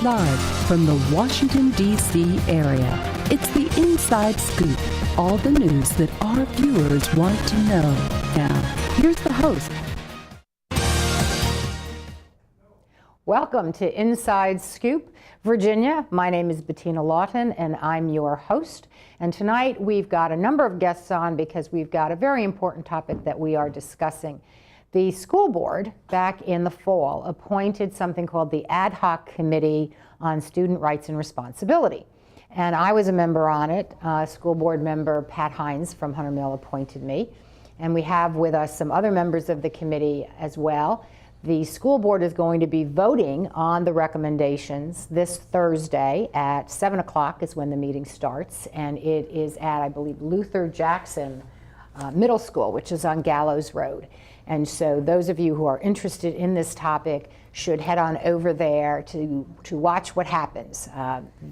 Live from the Washington, D.C. area, it's the Inside Scoop. All the news that our viewers want to know. Now, here's the host. Welcome to Inside Scoop, Virginia. My name is Bettina Lawton, and I'm your host. And tonight we've got a number of guests on because we've got a very important topic that we are discussing. The school board, back in the fall, appointed something called the Ad Hoc Committee on Student Rights and Responsibility. And I was a member on it. School board member Pat Hines from Hunter Mill appointed me. And we have with us some other members of the committee as well. The school board is going to be voting on the recommendations this Thursday at 7 o'clock is when the meeting starts. And it is at, I believe, Luther Jackson Middle School, which is on Gallows Road. And so those of you who are interested in this topic should head on over there to watch what happens.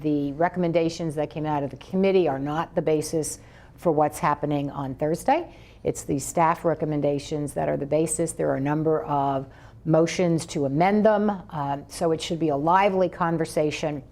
The recommendations that came out of the committee are not the basis for what's happening on Thursday. It's the staff recommendations that are the basis. There are a number of motions to amend them, so it should be a lively conversation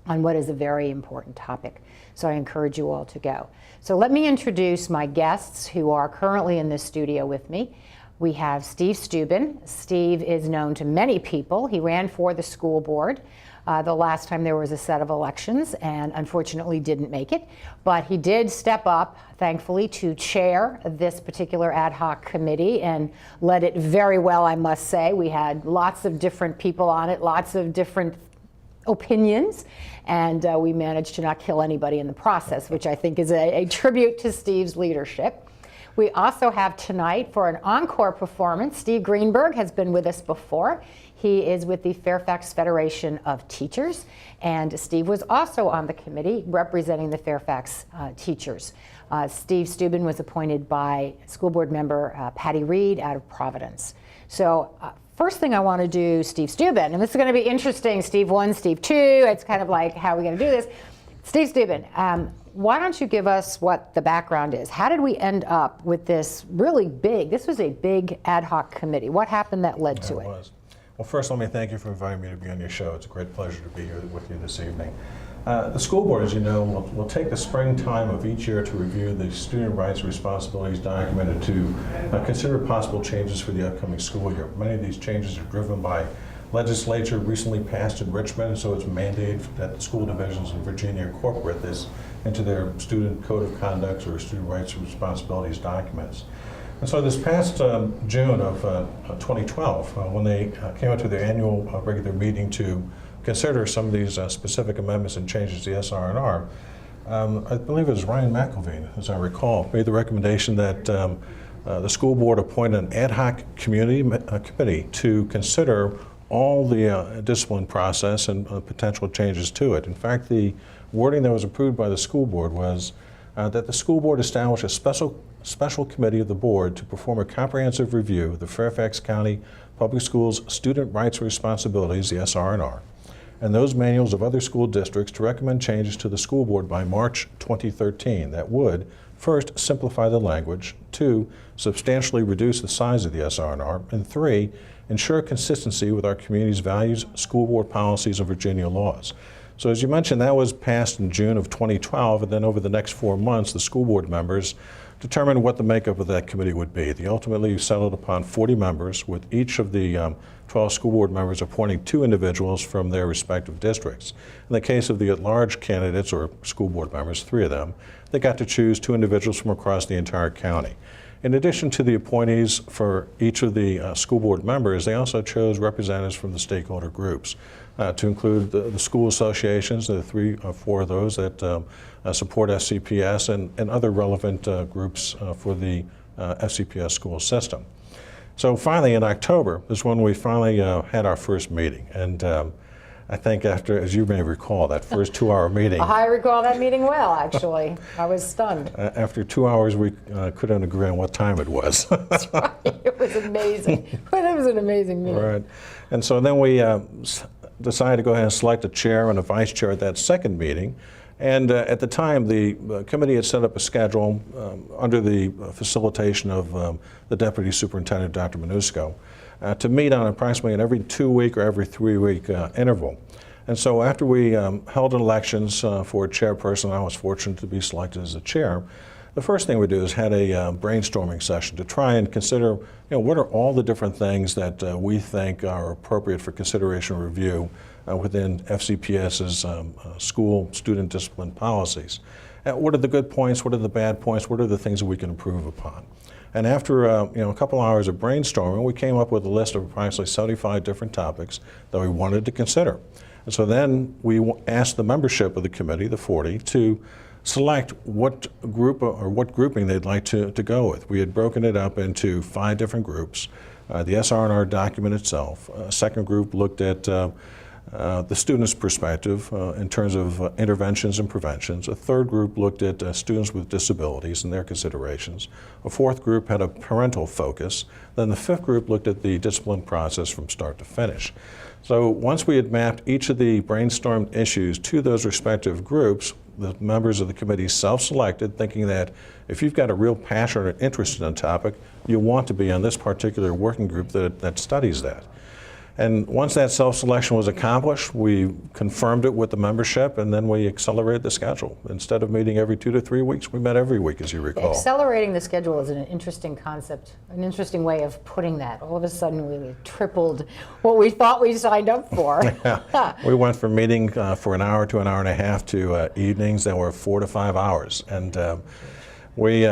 on what is a very important topic. So I encourage you all to go. So let me introduce my guests who are currently in this studio with me. We have Steve Steuben. Steve is known to many people. He ran for the school board the last time there was a set of elections and unfortunately didn't make it. But he did step up, thankfully, to chair this particular ad hoc committee and led it very well, I must say. We had lots of different people on it, lots of different opinions, and we managed to not kill anybody in the process, which I think is a tribute to Steve's leadership. We also have tonight, for an encore performance, Steve Greenberg has been with us before. He is with the Fairfax Federation of Teachers, and Steve was also on the committee representing the Fairfax teachers. Steve Steuben was appointed by school board member Patty Reed out of Providence. So first thing I want to do, Steve Steuben, and this is going to be interesting, Steve 1, Steve 2, it's kind of like, how are we going to do this? Steve Steuben, why don't you give us what the background is? How did we end up with this really big, this was a big ad hoc committee. What happened that led to it? Well, first let me thank you for inviting me to be on your show. It's a great pleasure to be here with you this evening. The school board, as you know, will take the springtime of each year to review the student rights and responsibilities documented to consider possible changes for the upcoming school year. Many of these changes are driven by legislature recently passed in Richmond, so it's mandated that the school divisions in Virginia incorporate this into their student code of conduct or student rights and responsibilities documents. And so this past June of 2012, when they came out to their annual regular meeting to consider some of these specific amendments and changes to the SR&R, I believe it was Ryan McElveen, as I recall, made the recommendation that the school board appoint an ad hoc committee to consider all the discipline process and potential changes to it. In fact, the wording that was approved by the school board was that the school board establish a special committee of the board to perform a comprehensive review of the Fairfax County Public Schools Student Rights and Responsibilities, the SR&R, and those manuals of other school districts to recommend changes to the school board by March 2013 that would, first, simplify the language, 2, substantially reduce the size of the SR&R, and 3, ensure consistency with our community's values, school board policies, and Virginia laws. So as you mentioned, that was passed in June of 2012, and then over the next 4 months, the school board members determined what the makeup of that committee would be. They ultimately settled upon 40 members, with each of the 12 school board members appointing 2 individuals from their respective districts. In the case of the at-large candidates, or school board members, 3 of them, they got to choose 2 individuals from across the entire county. In addition to the appointees for each of the school board members, they also chose representatives from the stakeholder groups to include the school associations, the 3 or 4 of those that support SCPS, and other relevant groups for the SCPS school system. So finally, in October is when we finally had our first meeting. And I think after, as you may recall, that first 2-hour meeting. I recall that meeting well, actually. I was stunned. After 2 hours, we couldn't agree on what time it was. That's right. It was amazing. It was an amazing meeting. Right. And so then we decided to go ahead and select a chair and a vice chair at that second meeting. And at the time, the committee had set up a schedule under the facilitation of the Deputy Superintendent, Dr. Manusco, to meet on approximately an every 2-week or every 3-week interval. And so after we held elections for a chairperson, I was fortunate to be selected as the chair. The first thing we do is had a brainstorming session to try and consider, what are all the different things that we think are appropriate for consideration review within FCPS's school student discipline policies. What are the good points? What are the bad points? What are the things that we can improve upon? And after a couple hours of brainstorming, we came up with a list of approximately 75 different topics that we wanted to consider. And so then we asked the membership of the committee, the 40, to select what group or what grouping they'd like to go with. We had broken it up into 5 different groups. The SR&R document itself. A second group looked at the student's perspective in terms of interventions and preventions. A third group looked at students with disabilities and their considerations. A fourth group had a parental focus. Then the fifth group looked at the discipline process from start to finish. So once we had mapped each of the brainstormed issues to those respective groups, the members of the committee self-selected, thinking that if you've got a real passion or interest in a topic, you want to be on this particular working group that studies that. And once that self-selection was accomplished, we confirmed it with the membership, and then we accelerated the schedule. Instead of meeting every 2 to 3 weeks, we met every week, as you recall. Accelerating the schedule is an interesting concept, an interesting way of putting that. All of a sudden, we tripled what we thought we signed up for. Yeah. We went from meeting for an hour to an hour and a half to evenings that were 4 to 5 hours. And we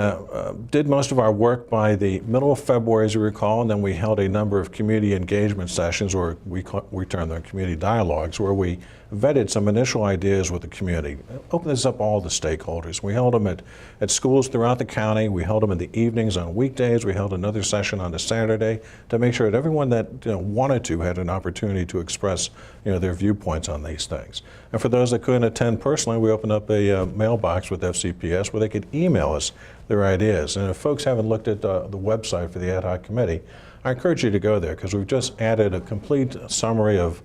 did most of our work by the middle of February, as you recall, and then we held a number of community engagement sessions, or we termed them community dialogues, where we vetted some initial ideas with the community. Opened this up all the stakeholders. We held them at schools throughout the county. We held them in the evenings on weekdays. We held another session on a Saturday to make sure that everyone that wanted to had an opportunity to express their viewpoints on these things. And for those that couldn't attend personally, we opened up a mailbox with FCPS where they could email us their ideas. And if folks haven't looked at the website for the ad hoc committee, I encourage you to go there, because we've just added a complete summary of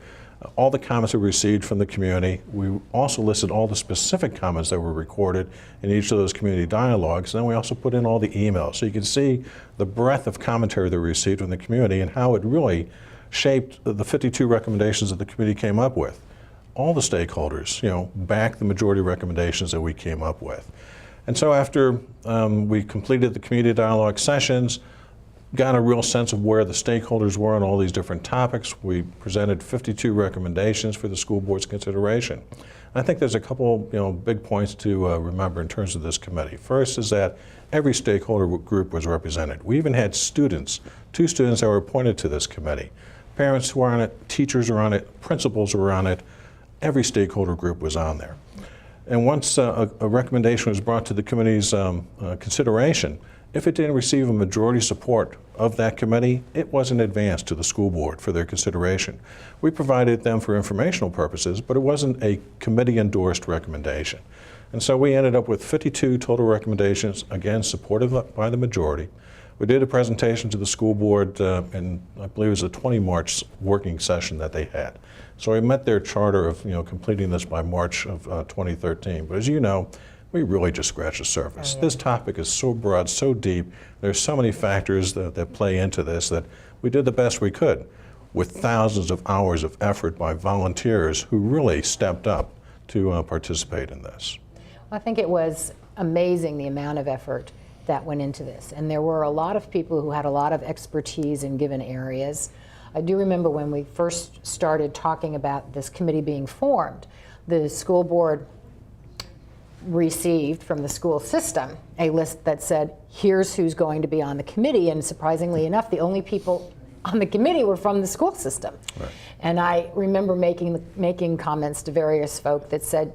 all the comments we received from the community. We also listed all the specific comments that were recorded in each of those community dialogues, and then we also put in all the emails. So you can see the breadth of commentary that we received from the community and how it really shaped the 52 recommendations that the committee came up with. All the stakeholders, backed the majority recommendations that we came up with. And so after we completed the community dialogue sessions, got a real sense of where the stakeholders were on all these different topics, we presented 52 recommendations for the school board's consideration. I think there's a couple big points to remember in terms of this committee. First is that every stakeholder group was represented. We even had students, 2 students that were appointed to this committee. Parents who are on it, teachers are on it, principals were on it. Every stakeholder group was on there. And once a recommendation was brought to the committee's consideration, if it didn't receive a majority support of that committee, it wasn't advanced to the school board for their consideration. We provided them for informational purposes, but it wasn't a committee-endorsed recommendation. And so we ended up with 52 total recommendations, again, supported by the majority. We did a presentation to the school board in, I believe it was a 20 March working session that they had. So we met their charter of completing this by March of 2013. But as you know, we really just scratched the surface. This topic is so broad, so deep. There's so many factors that play into this that we did the best we could with thousands of hours of effort by volunteers who really stepped up to participate in this. I think it was amazing the amount of effort that went into this. And there were a lot of people who had a lot of expertise in given areas. I do remember when we first started talking about this committee being formed, the school board received from the school system a list that said, here's who's going to be on the committee, and surprisingly enough, the only people on the committee were from the school system. Right. And I remember making comments to various folk that said,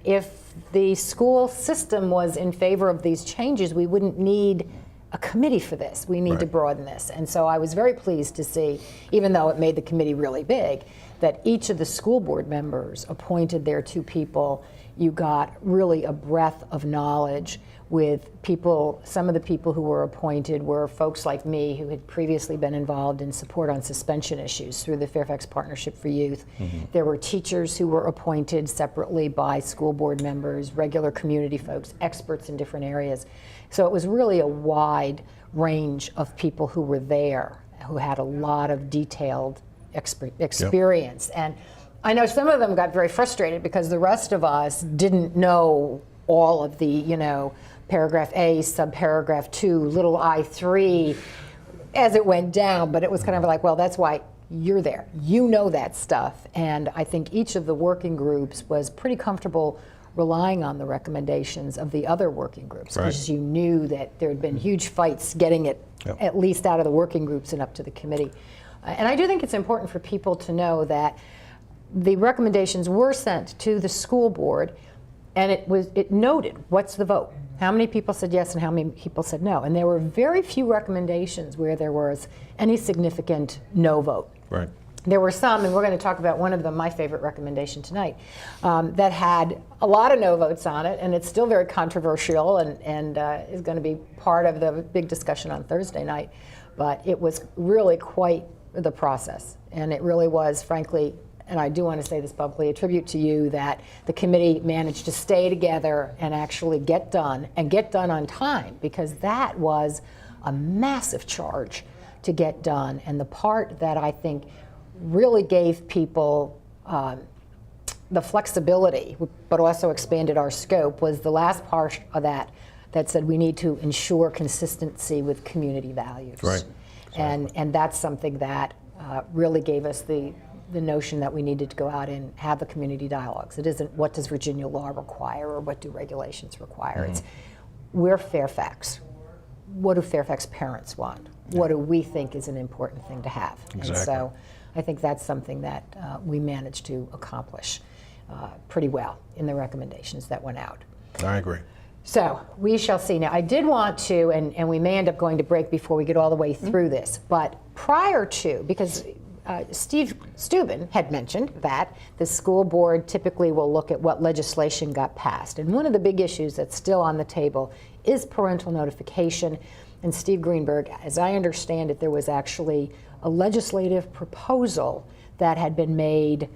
if the school system was in favor of these changes, we wouldn't need a committee for this. We need to broaden this. And so I was very pleased to see, even though it made the committee really big, that each of the school board members appointed their 2 people. You got really a breadth of knowledge with people. Some of the people who were appointed were folks like me who had previously been involved in support on suspension issues through the Fairfax Partnership for Youth. Mm-hmm. There were teachers who were appointed separately by school board members, regular community folks, experts in different areas. So it was really a wide range of people who were there, who had a lot of detailed experience. Yep. And I know some of them got very frustrated because the rest of us didn't know all of the, paragraph A, subparagraph 2, little I3 as it went down, but it was kind of like, well, that's why you're there. You know that stuff. And I think each of the working groups was pretty comfortable relying on the recommendations of the other working groups, because you knew that there had been huge fights getting it at least out of the working groups and up to the committee. And I do think it's important for people to know that the recommendations were sent to the school board, and it noted what's the vote. How many people said yes and how many people said no? And there were very few recommendations where there was any significant no vote. Right. There were some, and we're going to talk about one of them, my favorite recommendation tonight, that had a lot of no votes on it, and it's still very controversial and is going to be part of the big discussion on Thursday night. But it was really quite the process, and it really was, frankly, and I do want to say this publicly, a tribute to you that the committee managed to stay together and actually get done, and get done on time, because that was a massive charge to get done. And the part that I think really gave people the flexibility, but also expanded our scope, was the last part of that said we need to ensure consistency with community values. Right. And that's something that really gave us the notion that we needed to go out and have the community dialogues. It isn't what does Virginia law require or what do regulations require. It's we're Fairfax. What do Fairfax parents want? What do we think is an important thing to have? Exactly. And so I think that's something that we managed to accomplish pretty well in the recommendations that went out. I agree. So we shall see. Now, I did want to, and we may end up going to break before we get all the way through this, but prior to, because Steve Steuben had mentioned that the school board typically will look at what legislation got passed. And one of the big issues that's still on the table is parental notification. And Steve Greenberg, as I understand it, there was actually a legislative proposal that had been made,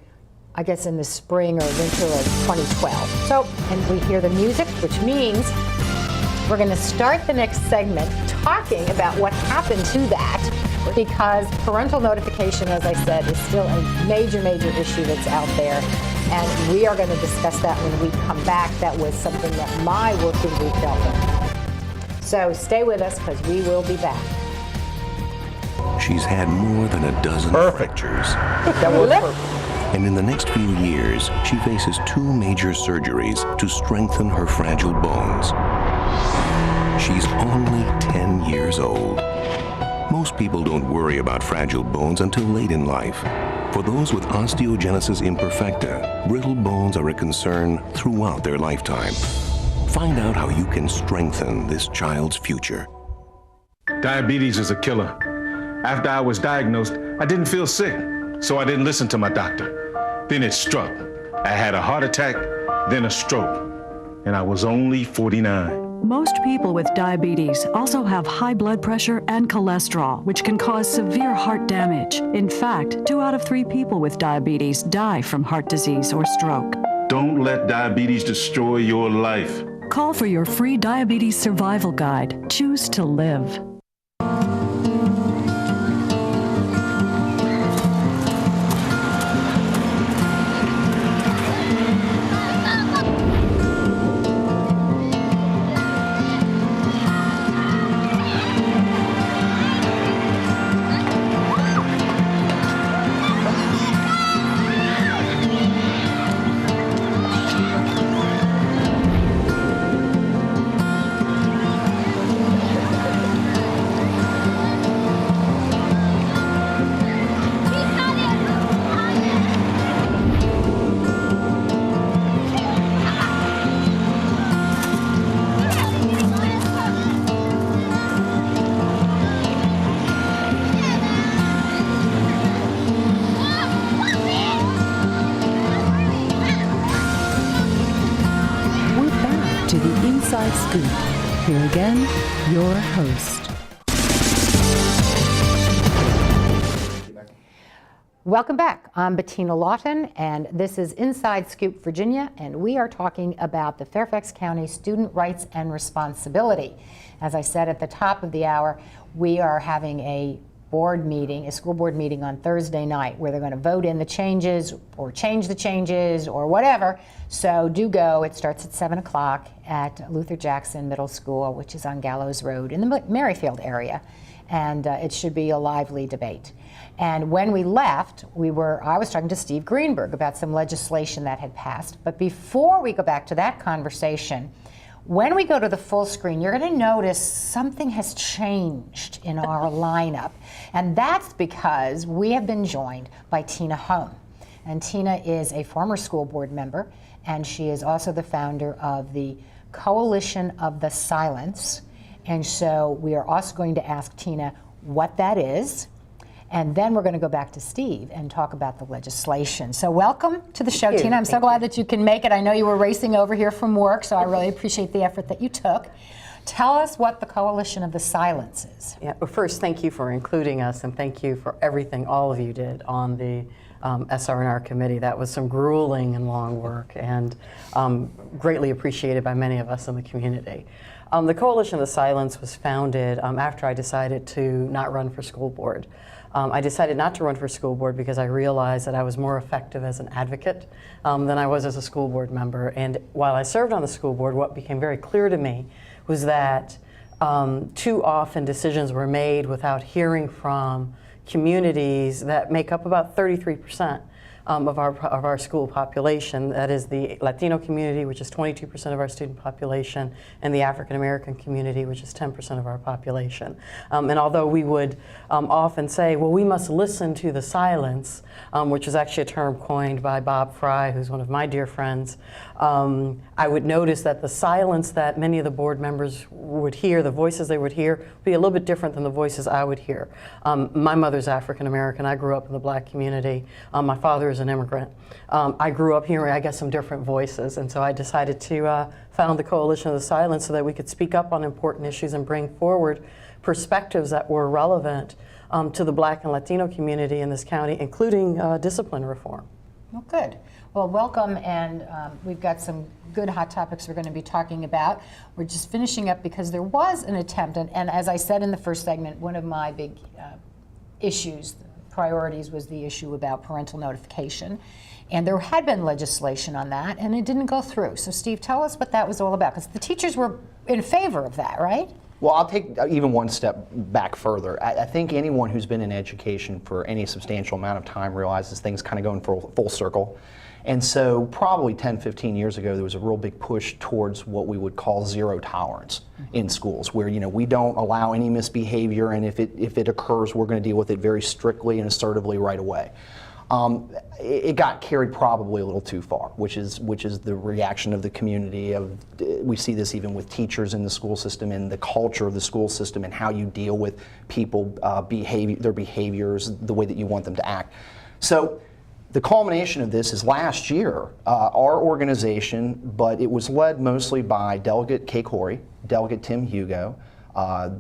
I guess, in the spring or winter of 2012. So, and we hear the music, which means we're going to start the next segment talking about what happened to that, because parental notification, as I said, is still a major, major issue that's out there. And we are going to discuss that when we come back. That was something that my working group dealt with. So stay with us, because we will be back. She's had more than a dozen fractures. That was perfect. And in the next few years, she faces 2 major surgeries to strengthen her fragile bones. She's only 10 years old. Most people don't worry about fragile bones until late in life. For those with osteogenesis imperfecta, brittle bones are a concern throughout their lifetime. Find out how you can strengthen this child's future. Diabetes is a killer. After I was diagnosed, I didn't feel sick, so I didn't listen to my doctor. Then it struck. I had a heart attack, then a stroke, and I was only 49. Most people with diabetes also have high blood pressure and cholesterol, which can cause severe heart damage. In fact, 2 out of 3 people with diabetes die from heart disease or stroke. Don't let diabetes destroy your life. Call for your free diabetes survival guide. Choose to live. Scoop. Here again, your host. Welcome back. I'm Bettina Lawton, and this is Inside Scoop Virginia, and we are talking about the Fairfax County Student Rights and Responsibility. As I said at the top of the hour, we are having a board meeting, a school board meeting on Thursday night, where they're going to vote in the changes or change the changes or whatever. So do go. It starts at 7 o'clock at Luther Jackson Middle School, which is on Gallows Road in the Merrifield area. And it should be a lively debate. And when we left, I was talking to Steve Greenberg about some legislation that had passed. But before we go back to that conversation, when we go to the full screen, you're going to notice something has changed in our lineup. And that's because we have been joined by Tina Hone. And Tina is a former school board member, and she is also the founder of the Coalition of the Silence. And so we are also going to ask Tina what that is. And then we're going to go back to Steve and talk about the legislation. So welcome to the show, Tina. I'm so glad that you can make it. I know you were racing over here from work, so I really appreciate the effort that you took. Tell us what the Coalition of the Silence is. Yeah, well, first, thank you for including us, and thank you for everything all of you did on the SR&R committee. That was some grueling and long work, and greatly appreciated by many of us in the community. The Coalition of the Silence was founded after I decided to not run for school board. I decided not to run for school board because I realized that I was more effective as an advocate than I was as a school board member. And while I served on the school board, what became very clear to me was that too often decisions were made without hearing from communities that make up about 33% of our school population. That is the Latino community, which is 22% of our student population, and the African American community, which is 10% of our population. And although we would often say, well, we must listen to the silence, which is actually a term coined by Bob Fry, who's one of my dear friends, I would notice that the silence that many of the board members would hear, the voices they would hear, would be a little bit different than the voices I would hear. My mother's African American. I grew up in the black community. My father is an immigrant. I grew up hearing, I guess, some different voices, and so I decided to found the Coalition of the Silence so that we could speak up on important issues and bring forward perspectives that were relevant to the black and Latino community in this county, including discipline reform. Well, good. Well, welcome, and we've got some good hot topics we're going to be talking about. We're just finishing up because there was an attempt, and as I said in the first segment, one of my big priorities was the issue about parental notification. And there had been legislation on that, and it didn't go through. So Steve, tell us what that was all about, because the teachers were in favor of that, right? Well, I'll take even one step back further. I think anyone who's been in education for any substantial amount of time realizes things kind of go in full circle. And so probably 10, 15 years ago, there was a real big push towards what we would call zero tolerance in schools, where we don't allow any misbehavior, and if it occurs, we're going to deal with it very strictly and assertively right away. It got carried probably a little too far, which is the reaction of the community. We see this even with teachers in the school system and the culture of the school system and how you deal with people, their behaviors, the way that you want them to act. So the culmination of this is last year, our organization, but it was led mostly by Delegate Kay Corey, Delegate Tim Hugo,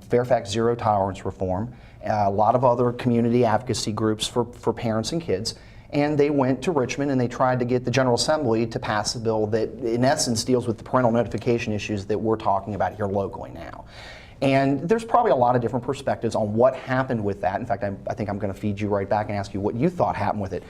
Fairfax Zero Tolerance Reform, a lot of other community advocacy groups for parents and kids, and they went to Richmond and they tried to get the General Assembly to pass a bill that in essence deals with the parental notification issues that we're talking about here locally now. And there's probably a lot of different perspectives on what happened with that. In fact, I think I'm going to feed you right back and ask you what you thought happened with it.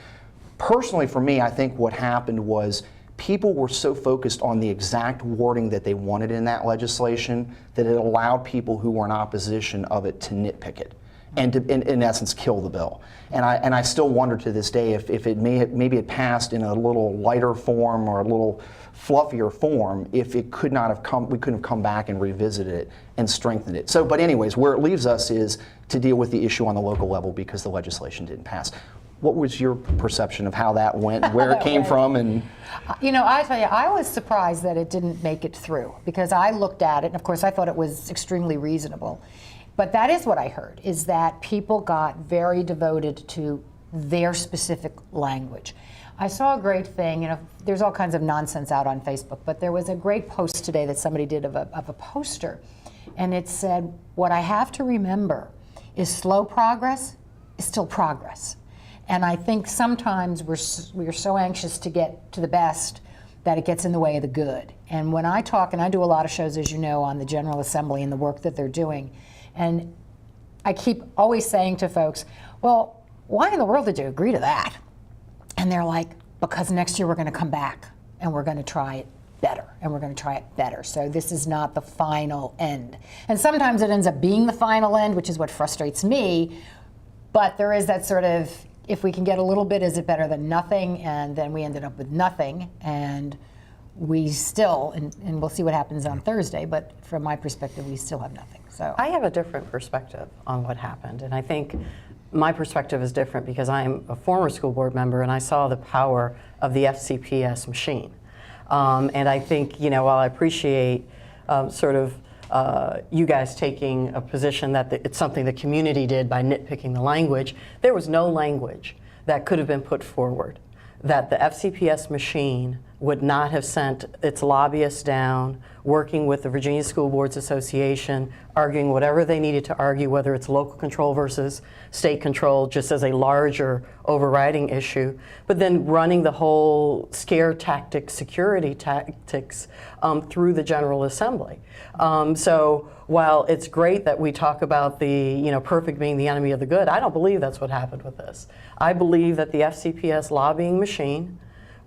Personally, for me, I think what happened was people were so focused on the exact wording that they wanted in that legislation that it allowed people who were in opposition of it to nitpick it and to, in essence, kill the bill. And I still wonder to this day if it maybe it passed in a little lighter form or a little fluffier form, if it could not have we couldn't have come back and revisited it and strengthened it. So, but anyways, where it leaves us is to deal with the issue on the local level because the legislation didn't pass. What was your perception of how that went, where it came from? And I tell you, I was surprised that it didn't make it through because I looked at it, and of course I thought it was extremely reasonable. But that is what I heard, is that people got very devoted to their specific language. I saw a great thing, there's all kinds of nonsense out on Facebook, but there was a great post today that somebody did of a poster, and it said, what I have to remember is slow progress is still progress. And I think sometimes we're so anxious to get to the best that it gets in the way of the good. And when I talk, and I do a lot of shows, as you know, on the General Assembly and the work that they're doing, and I keep always saying to folks, well, why in the world did you agree to that? And they're like, because next year we're going to come back and we're going to try it better, and we're going to try it better. So this is not the final end. And sometimes it ends up being the final end, which is what frustrates me. But there is that sort of, if we can get a little bit, is it better than nothing? And then we ended up with nothing. And we still, and we'll see what happens on Thursday, but from my perspective, we still have nothing. So I have a different perspective on what happened. And I think my perspective is different because I am a former school board member and I saw the power of the FCPS machine. And I think, while I appreciate you guys taking a position that it's something the community did by nitpicking the language, there was no language that could have been put forward that the FCPS machine would not have sent its lobbyists down, working with the Virginia School Boards Association, arguing whatever they needed to argue, whether it's local control versus state control, just as a larger overriding issue, but then running the whole scare tactics, security tactics through the General Assembly. So while it's great that we talk about the perfect being the enemy of the good, I don't believe that's what happened with this. I believe that the FCPS lobbying machine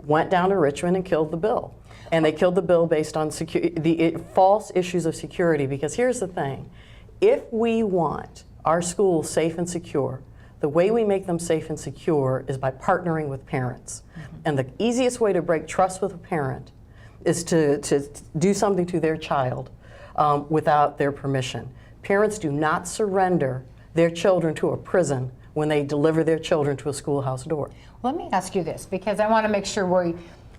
went down to Richmond and killed the bill. And they killed the bill based on false issues of security, because here's the thing. If we want our schools safe and secure, the way we make them safe and secure is by partnering with parents. Mm-hmm. And the easiest way to break trust with a parent is to do something to their child without their permission. Parents do not surrender their children to a prison when they deliver their children to a schoolhouse door. Let me ask you this, because I want to make sure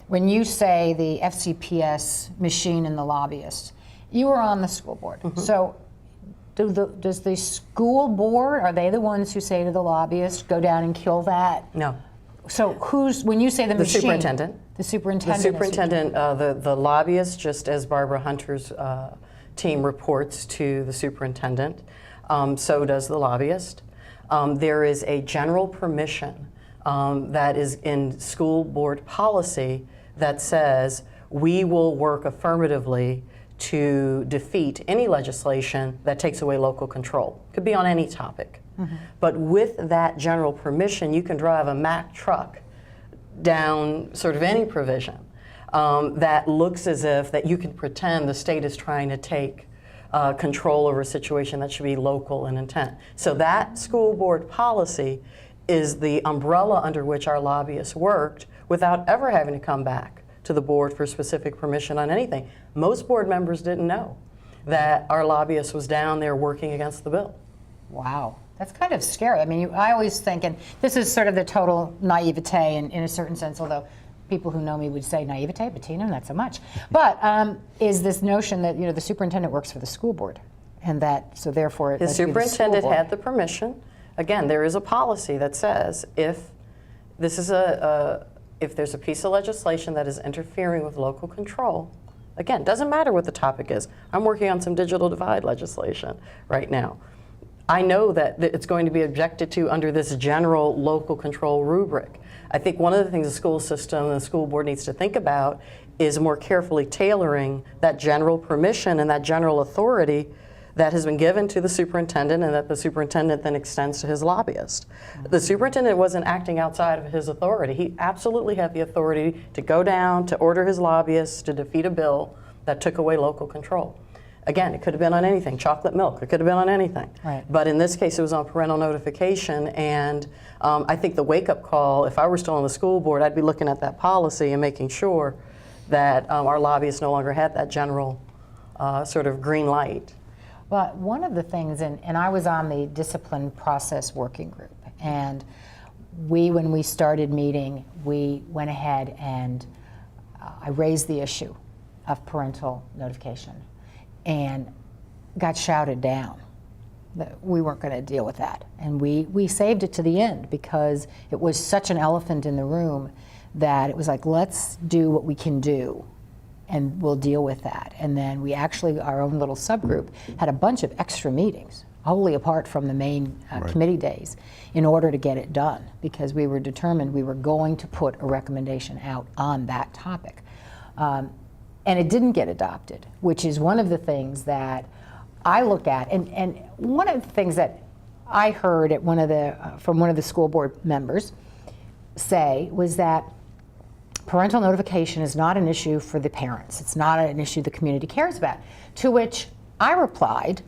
when you say the FCPS machine and the lobbyists, you were on the school board. Mm-hmm. So does the school board, are they the ones who say to the lobbyists, go down and kill that? No. So when you say the machine? Superintendent. The superintendent. The superintendent, the lobbyists, just as Barbara Hunter's team reports to the superintendent, so does the lobbyist. There is a general permission that is in school board policy that says we will work affirmatively to defeat any legislation that takes away local control. Could be on any topic. Mm-hmm. But with that general permission, you can drive a Mack truck down sort of any provision that looks as if that you can pretend the state is trying to take control over a situation that should be local in intent. So that school board policy is the umbrella under which our lobbyists worked without ever having to come back to the board for specific permission on anything. Most board members didn't know that our lobbyist was down there working against the bill. Wow, that's kind of scary. I mean, I always think, and this is sort of the total naivete in a certain sense, although people who know me would say naivete, Bettina, not so much. But is this notion that the superintendent works for the school board, and that so therefore the superintendent had the permission. Again, there is a policy that says if this is if there's a piece of legislation that is interfering with local control, again, doesn't matter what the topic is. I'm working on some digital divide legislation right now. I know that it's going to be objected to under this general local control rubric. I think one of the things the school system and the school board needs to think about is more carefully tailoring that general permission and that general authority that has been given to the superintendent and that the superintendent then extends to his lobbyist. The superintendent wasn't acting outside of his authority. He absolutely had the authority to go down, to order his lobbyists to defeat a bill that took away local control. Again, it could have been on anything, chocolate milk, it could have been on anything. Right. But in this case, it was on parental notification, and I think the wake-up call, if I were still on the school board, I'd be looking at that policy and making sure that our lobbyists no longer had that general sort of green light. Well, one of the things, and I was on the discipline process working group, and when we started meeting, we went ahead and I raised the issue of parental notification and got shouted down that we weren't going to deal with that. And we saved it to the end because it was such an elephant in the room that it was like, let's do what we can do and we'll deal with that. And then we actually, our own little subgroup, had a bunch of extra meetings, wholly apart from the main committee days, in order to get it done, because we were determined we were going to put a recommendation out on that topic. And it didn't get adopted, which is one of the things that I look at. And one of the things that I heard at from one of the school board members say was that parental notification is not an issue for the parents. It's not an issue the community cares about. To which I replied,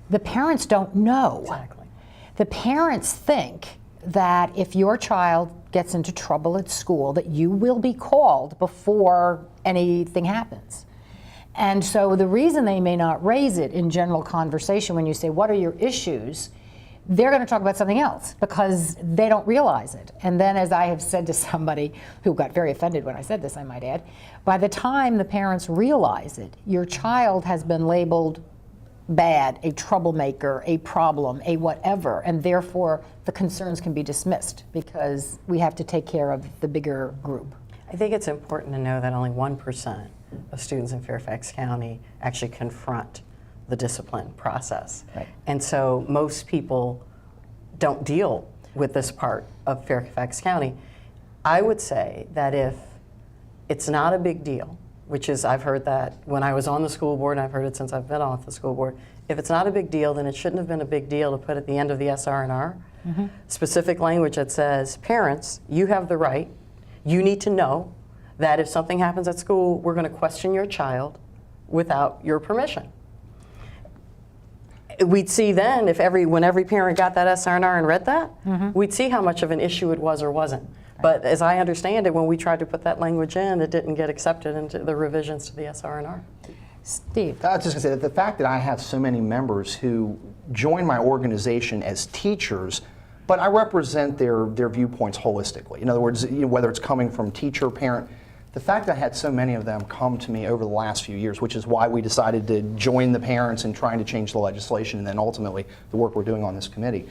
the parents don't know. Exactly. The parents think that if your child gets into trouble at school, that you will be called before anything happens. And so the reason they may not raise it in general conversation when you say, what are your issues? They're going to talk about something else because they don't realize it. And then, as I have said to somebody who got very offended when I said this, I might add, by the time the parents realize it, your child has been labeled bad, a troublemaker, a problem, a whatever, and therefore the concerns can be dismissed because we have to take care of the bigger group. I think it's important to know that only 1% of students in Fairfax County actually confront the discipline process. Right. And so most people don't deal with this part of Fairfax County. I would say that if it's not a big deal, which is, I've heard that when I was on the school board, and I've heard it since I've been off the school board, if it's not a big deal, then it shouldn't have been a big deal to put at the end of the SR&R specific language that says, parents, you have the right, you need to know that if something happens at school, we're going to question your child without your permission. We'd see then, when every parent got that SR&R and read that, we'd see how much of an issue it was or wasn't. But as I understand it, when we tried to put that language in, it didn't get accepted into the revisions to the SR&R. Steve. I was just going to say that the fact that I have so many members who join my organization as teachers, but I represent their viewpoints holistically. In other words, whether it's coming from teacher, parent, the fact that I had so many of them come to me over the last few years, which is why we decided to join the parents in trying to change the legislation and then ultimately the work we're doing on this committee.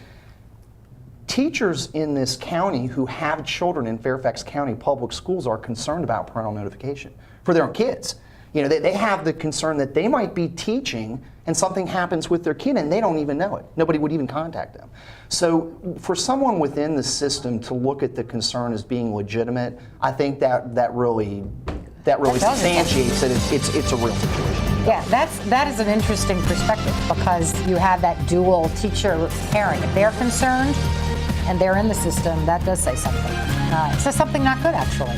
Teachers in this county who have children in Fairfax County public schools are concerned about parental notification for their own kids. They have the concern that they might be teaching and something happens with their kid and they don't even know it. Nobody would even contact them. So for someone within the system to look at the concern as being legitimate, I think that really substantiates that it's a real situation. Yeah, that is an interesting perspective because you have that dual teacher-parent. If they're concerned and they're in the system, that does say something. It says something not good, actually.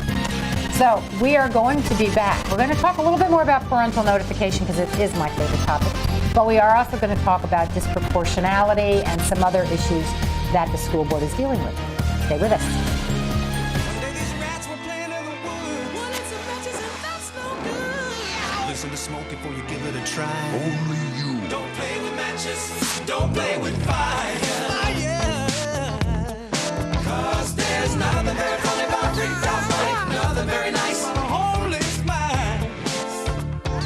So we are going to be back. We're going to talk a little bit more about parental notification because it is my favorite topic. But we are also going to talk about disproportionality and some other issues that the school board is dealing with. Stay with us. Listen to smoke before you give it a try. Only you. Don't play with matches. Don't play with fire. Cause there's nothing very funny about ripped off money. Nothing very nice on a homeless mind.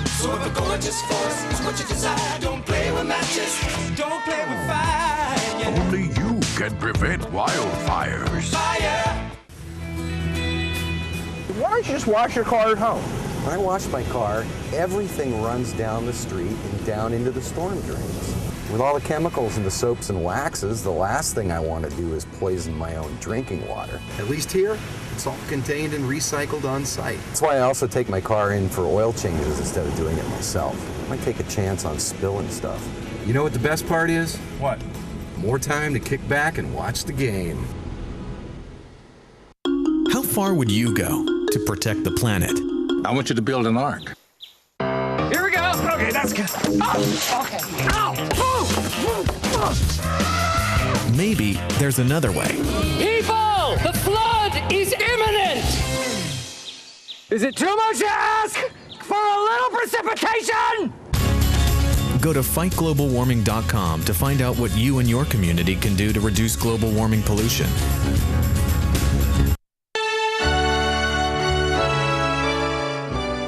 So if a gorgeous force is what you desire, don't play with matches. Don't play with fire. Yeah. Only you can prevent wildfires. Fire. Why don't you just wash your car at home? When I wash my car, everything runs down the street and down into the storm drains. With all the chemicals in the soaps and waxes, the last thing I want to do is poison my own drinking water. At least here, it's all contained and recycled on site. That's why I also take my car in for oil changes instead of doing it myself. I might take a chance on spilling stuff. You know what the best part is? What? More time to kick back and watch the game. How far would you go to protect the planet? I want you to build an ark. Here we go. Okay, that's good. Oh, okay. Ow! Maybe there's another way. People, the flood is imminent! Is it too much to ask for a little precipitation? Go to fightglobalwarming.com to find out what you and your community can do to reduce global warming pollution.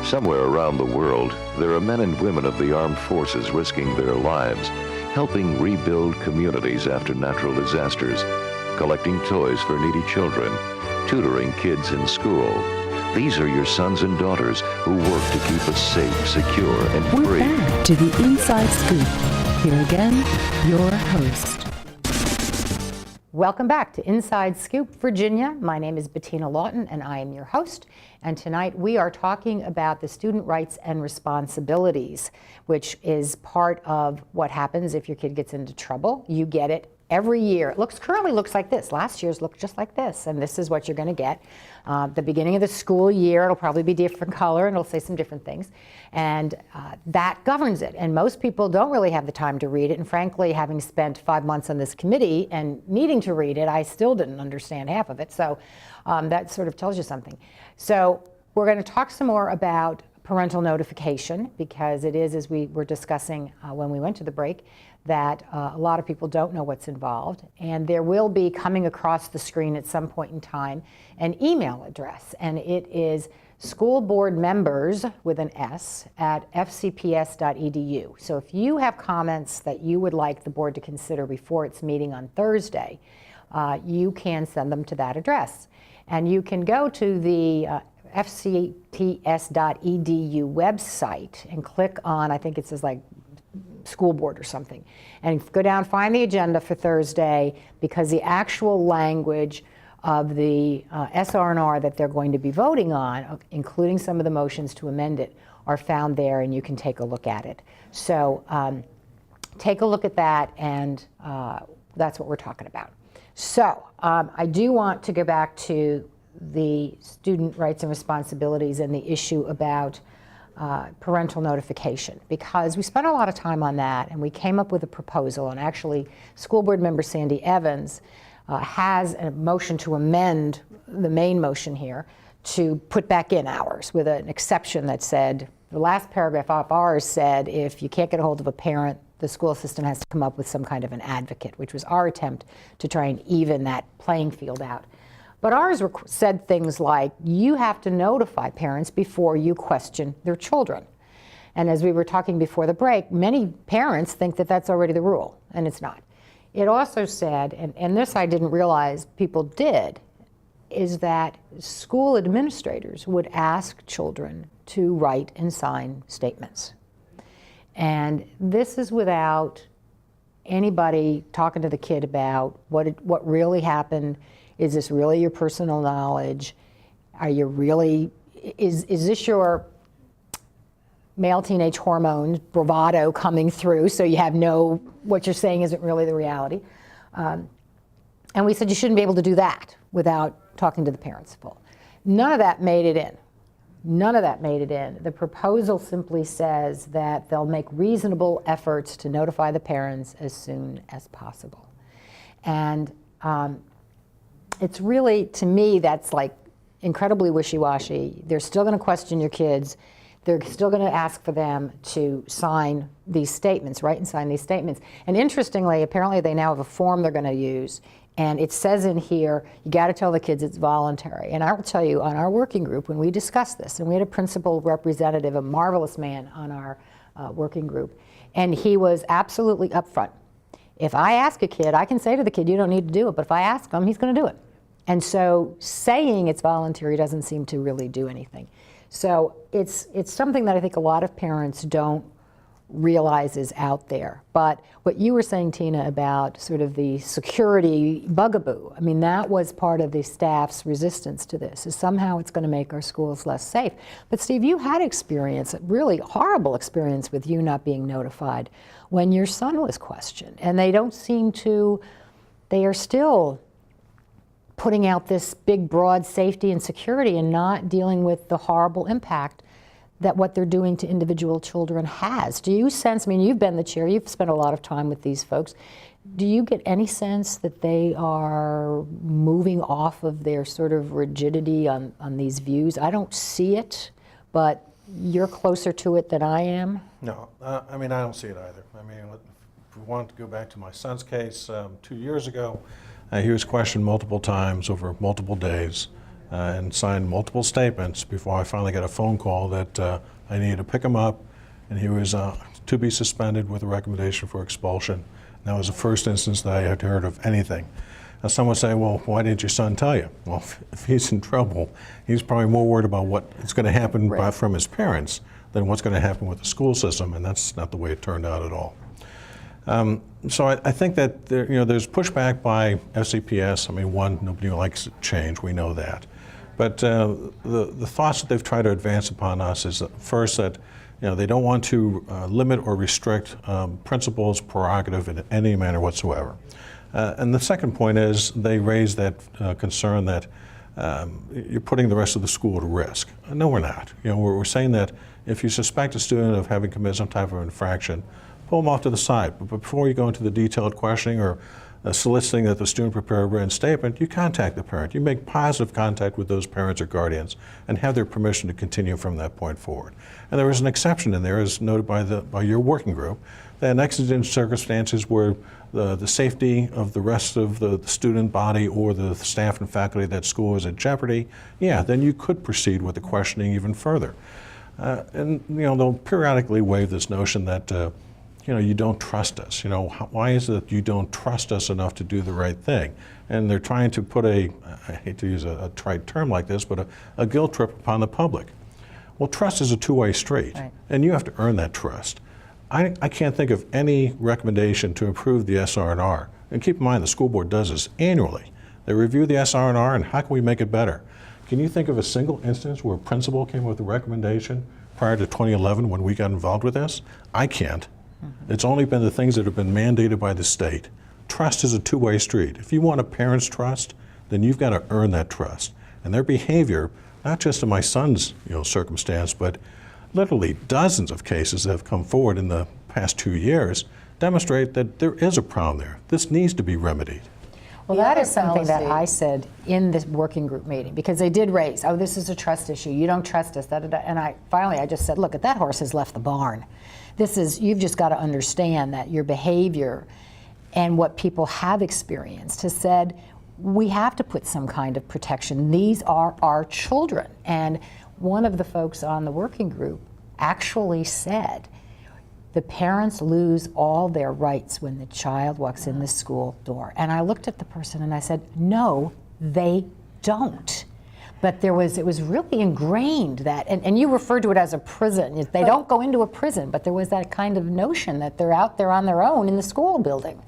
Somewhere around the world, there are men and women of the armed forces risking their lives, helping rebuild communities after natural disasters, collecting toys for needy children, tutoring kids in school. These are your sons and daughters who work to keep us safe, secure, and free. We're back to the Inside Scoop. Here again, your host. Welcome back to Inside Scoop, Virginia. My name is Bettina Lawton, and I am your host. And tonight we are talking about the student rights and responsibilities, which is part of what happens if your kid gets into trouble. You get it every year. It currently looks like this. Last year's looked just like this, and this is what you're going to get. The beginning of the school year, it'll probably be different color, and it'll say some different things. And that governs it. And most people don't really have the time to read it. And frankly, having spent 5 months on this committee and needing to read it, I still didn't understand half of it. So that sort of tells you something. So we're going to talk some more about parental notification, because it is, as we were discussing when we went to the break, that a lot of people don't know what's involved. And there will be, coming across the screen at some point in time, an email address. And it is schoolboardmembers with an S at fcps.edu. So if you have comments that you would like the board to consider before its meeting on Thursday, you can send them to that address. And you can go to the fcps.edu website and click on, I think it says like school board or something, and go down, find the agenda for Thursday, because the actual language of the SR&R that they're going to be voting on, including some of the motions to amend it, are found there, and you can take a look at it. So take a look at that, and that's what we're talking about. So I do want to go back to the student rights and responsibilities and the issue about parental notification, because we spent a lot of time on that, and we came up with a proposal. And actually, school board member Sandy Evans has a motion to amend the main motion here to put back in hours, with an exception that said, the last paragraph of ours said, if you can't get a hold of a parent, the school system has to come up with some kind of an advocate, which was our attempt to try and even that playing field out. But ours said things like, you have to notify parents before you question their children. And as we were talking before the break, many parents think that that's already the rule, and it's not. It also said, and this I didn't realize people did, is that school administrators would ask children to write and sign statements. And this is without anybody talking to the kid about what really happened. Is this really your personal knowledge? Are you really, is this your male teenage hormones, bravado coming through, so you have what you're saying isn't really the reality? And we said you shouldn't be able to do that without talking to the parents full. None of that made it in. None of that made it in. The proposal simply says that they'll make reasonable efforts to notify the parents as soon as possible. And it's really, to me, that's like incredibly wishy-washy. They're still going to question your kids. They're still going to ask for them to sign these statements, write and sign these statements. And interestingly, apparently they now have a form they're going to use. And it says in here, you got to tell the kids it's voluntary. And I will tell you, on our working group, when we discussed this, and we had a principal representative, a marvelous man on our working group, and he was absolutely upfront. If I ask a kid, I can say to the kid, you don't need to do it. But if I ask him, he's going to do it. And so saying it's voluntary doesn't seem to really do anything. So it's something that I think a lot of parents don't realize is out there. But what you were saying, Tina, about sort of the security bugaboo, I mean, that was part of the staff's resistance to this, is somehow it's going to make our schools less safe. But Steve, you had experience, a really horrible experience with you not being notified when your son was questioned. And they don't seem to, they are still putting out this big, broad safety and security and not dealing with the horrible impact that what they're doing to individual children has. Do you sense, I mean, you've been the chair, you've spent a lot of time with these folks. Do you get any sense that they are moving off of their sort of rigidity on these views? I don't see it, but you're closer to it than I am. No, I mean, I don't see it either. I mean, if we wanted to go back to my son's case 2 years ago, he was questioned multiple times over multiple days and signed multiple statements before I finally got a phone call that I needed to pick him up, and he was to be suspended with a recommendation for expulsion. And that was the first instance that I had heard of anything. Now, some would say, well, why didn't your son tell you? Well, if he's in trouble, he's probably more worried about what's going to happen from his parents than what's going to happen with the school system, and that's not the way it turned out at all. So I think that there's pushback by FCPS. I mean, one, nobody likes change, we know that. But the thoughts that they've tried to advance upon us is first that they don't want to limit or restrict principals' prerogative in any manner whatsoever. And the second point is they raise that concern that you're putting the rest of the school at risk. No, we're not. You know, we're saying that if you suspect a student of having committed some type of infraction, pull them off to the side. But before you go into the detailed questioning or soliciting that the student prepare a written statement, you contact the parent. You make positive contact with those parents or guardians and have their permission to continue from that point forward. And there is an exception in there, as noted by your working group, that in exigent circumstances where the safety of the rest of the student body or the staff and faculty of that school is at jeopardy, yeah, then you could proceed with the questioning even further. And you know, they'll periodically waive this notion that you know, you don't trust us. You know, why is it that you don't trust us enough to do the right thing? And they're trying to put I hate to use a trite term like this, but a guilt trip upon the public. Well, trust is a two-way street, right, and you have to earn that trust. I can't think of any recommendation to improve the SR&R. And keep in mind, the school board does this annually. They review the SR&R and how can we make it better? Can you think of a single instance where a principal came with a recommendation prior to 2011 when we got involved with this? I can't. It's only been the things that have been mandated by the state. Trust is a two-way street. If you want a parent's trust, then you've got to earn that trust. And their behavior, not just in my son's circumstance, but literally dozens of cases that have come forward in the past 2 years, demonstrate that there is a problem there. This needs to be remedied. Well, that is something that I said in this working group meeting, because they did raise, oh, this is a trust issue. You don't trust us, da-da-da. And I just said, look, that horse has left the barn. You've just got to understand that your behavior and what people have experienced has said, we have to put some kind of protection. These are our children. And one of the folks on the working group actually said, the parents lose all their rights when the child walks in the school door. And I looked at the person and I said, no, they don't. But it was really ingrained that, and you referred to it as a prison. They don't go into a prison, but there was that kind of notion that they're out there on their own in the school building.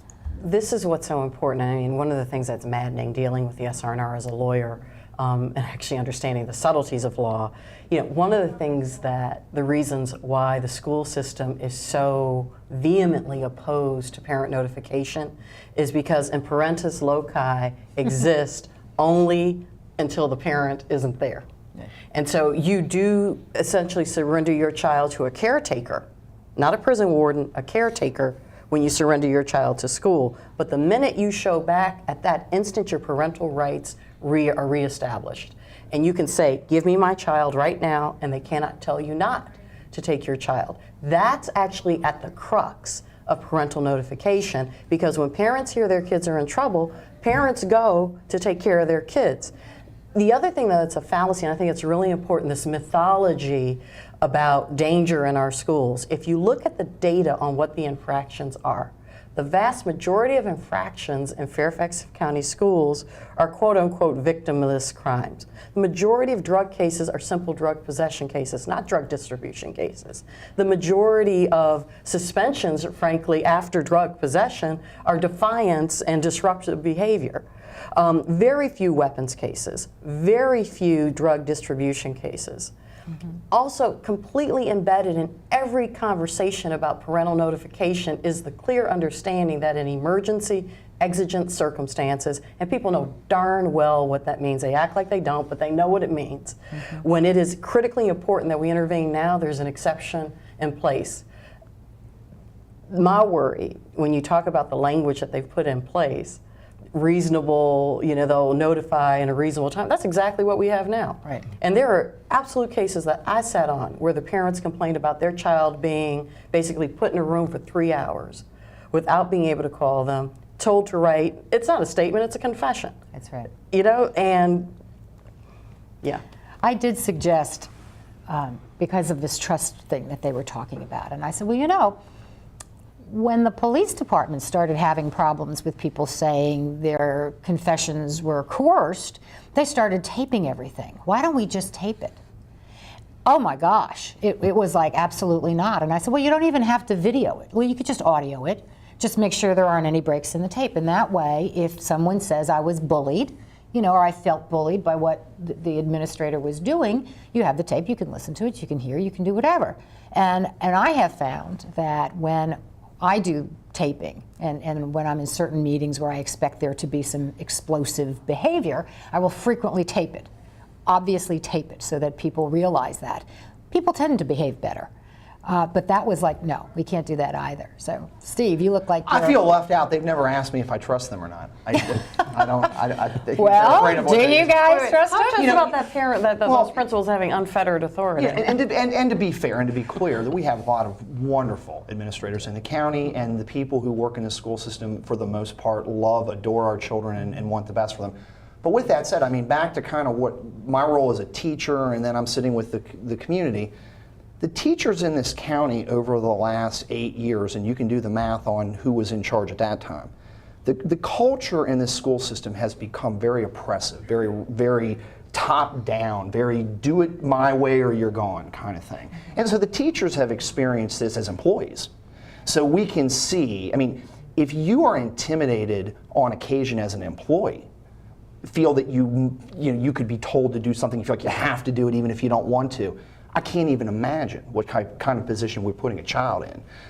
This is what's so important. I mean, one of the things that's maddening dealing with the SR&R as a lawyer, and actually understanding the subtleties of law, one of the things that the reasons why the school system is so vehemently opposed to parent notification is because in parentis loci exist only until the parent isn't there. And so you do essentially surrender your child to a caretaker, not a prison warden, a caretaker, when you surrender your child to school. But the minute you show back, at that instant your parental rights are reestablished. And you can say, give me my child right now, and they cannot tell you not to take your child. That's actually at the crux of parental notification, because when parents hear their kids are in trouble, parents go to take care of their kids. The other thing that's a fallacy, and I think it's really important, this mythology about danger in our schools. If you look at the data on what the infractions are, the vast majority of infractions in Fairfax County schools are quote-unquote victimless crimes. The majority of drug cases are simple drug possession cases, not drug distribution cases. The majority of suspensions, frankly, after drug possession are defiance and disruptive behavior. Very few weapons cases, very few drug distribution cases. Also, completely embedded in every conversation about parental notification is the clear understanding that in emergency, exigent circumstances, and people know darn well what that means. They act like they don't, but they know what it means. When it is critically important that we intervene now, there's an exception in place. My worry, when you talk about the language that they've put in place, reasonable, they'll notify in a reasonable time. That's exactly what we have now. Right. And there are absolute cases that I sat on where the parents complained about their child being basically put in a room for 3 hours without being able to call them, told to write. It's not a statement, it's a confession. That's right. And yeah. I did suggest, because of this trust thing that they were talking about, and I said, well, when the police department started having problems with people saying their confessions were coerced, they started taping everything. Why don't we just tape it? Oh my gosh, it was like, absolutely not. And I said, well, you don't even have to video it. Well, you could just audio it. Just make sure there aren't any breaks in the tape. And that way, if someone says I was bullied, or I felt bullied by what the administrator was doing, you have the tape, you can listen to it, you can hear, you can do whatever. And I have found that when I do taping. And when I'm in certain meetings where I expect there to be some explosive behavior, I will frequently tape it. Obviously tape it so that people realize that. People tend to behave better. But that was like, no, we can't do that either. So, Steve, you look like I feel left out. They've never asked me if I trust them or not. I don't. Well, do you guys trust them? Talk to us about that parent, those principals having unfettered authority. Yeah, and to be fair and to be clear, that we have a lot of wonderful administrators in the county, and the people who work in the school system, for the most part, love, adore our children, and want the best for them. But with that said, I mean, back to kind of what my role as a teacher, and then I'm sitting with the community. The teachers in this county over the last 8 years, and you can do the math on who was in charge at that time, the culture in this school system has become very oppressive, very, very top down, very do it my way or you're gone kind of thing. And so the teachers have experienced this as employees. So we can see, I mean, if you are intimidated on occasion as an employee, feel that you could be told to do something, you feel like you have to do it even if you don't want to, I can't even imagine what kind of position we're putting a child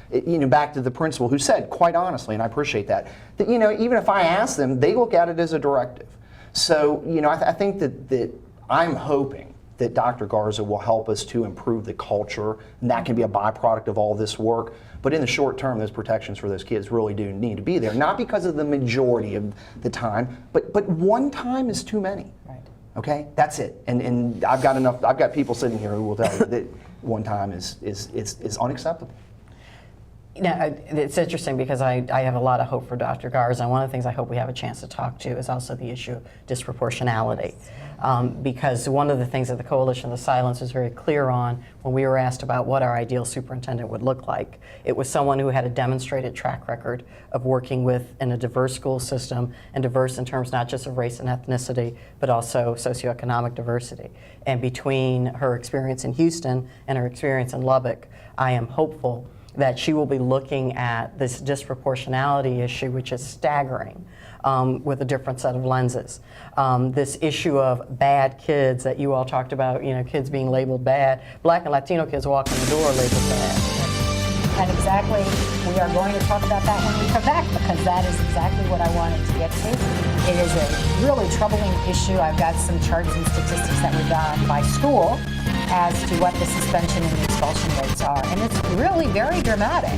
in. Back to the principal who said, quite honestly, and I appreciate that even if I ask them, they look at it as a directive. So, I think that I'm hoping that Dr. Garza will help us to improve the culture, and that can be a byproduct of all this work. But in the short term, those protections for those kids really do need to be there, not because of the majority of the time, but one time is too many. Okay, that's it. And I've got people sitting here who will tell you that one time is unacceptable. It's interesting because I have a lot of hope for Dr. Garza, and one of the things I hope we have a chance to talk to is also the issue of disproportionality. Because one of the things that the Coalition of the Silence was very clear on when we were asked about what our ideal superintendent would look like, it was someone who had a demonstrated track record of working in a diverse school system, and diverse in terms not just of race and ethnicity, but also socioeconomic diversity. And between her experience in Houston and her experience in Lubbock, I am hopeful that she will be looking at this disproportionality issue, which is staggering, with a different set of lenses. This issue of bad kids that you all talked about, kids being labeled bad. Black and Latino kids walk in the door labeled bad. And exactly, we are going to talk about that when we come back, because that is exactly what I wanted to get to. It is a really troubling issue. I've got some charts and statistics that were done by school as to what the suspension and the expulsion rates are. And it's really very dramatic.